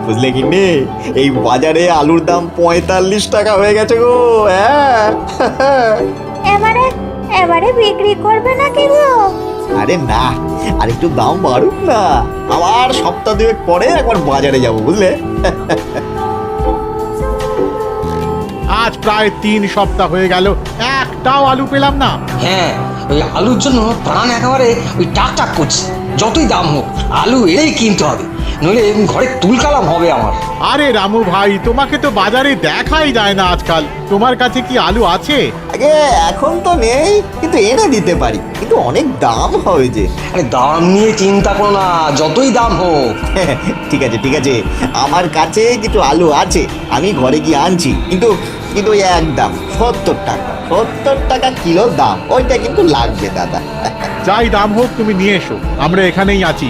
বুঝলে কিনে এই বাজারে আলুর দাম ৪৫ টাকা হয়ে গেছে গো। হ্যাঁ এবারে এবারে বিক্রি করবে নাকি গো? আরে না, আর একটু দাম বাড়ুক না, আবার সপ্তাহ দুয়েক পরে একবার বাজারে যাব বুঝলে। আজ প্রায় ৩ সপ্তাহ হয়ে গেল, একটাও আলু পেলাম না। হ্যাঁ, ওই আলুর জন্য প্রাণ একেবারে ওই টাক টাক করছে। যতই দাম হোক আলু এলেই কিনতে হবে, নইলে ঘরে তুলকালাম হবে আমার। আরে রামু ভাই, তোমাকে তো বাজারে দেখাই যায় না আজকাল। তোমার কাছে কি আলু আছে? আগে এখন তো নেই, কিন্তু এনে দিতে পারি, কিন্তু অনেক দাম হবে যে। আরে দাম নিয়ে চিন্তা করো না, যতই দাম হোক। ঠিক আছে ঠিক আছে, আমার কাছে কিছু আলু আছে, আমি ঘরে গিয়ে আনছি, কিন্তু কিন্তু ওই একদম ৭০ টাকা কিলো দাম, ওইটা কিন্তু লাগবে দাদা। যাই দাম হোক তুমি নিয়ে এসো, আমরা এখানেই আছি।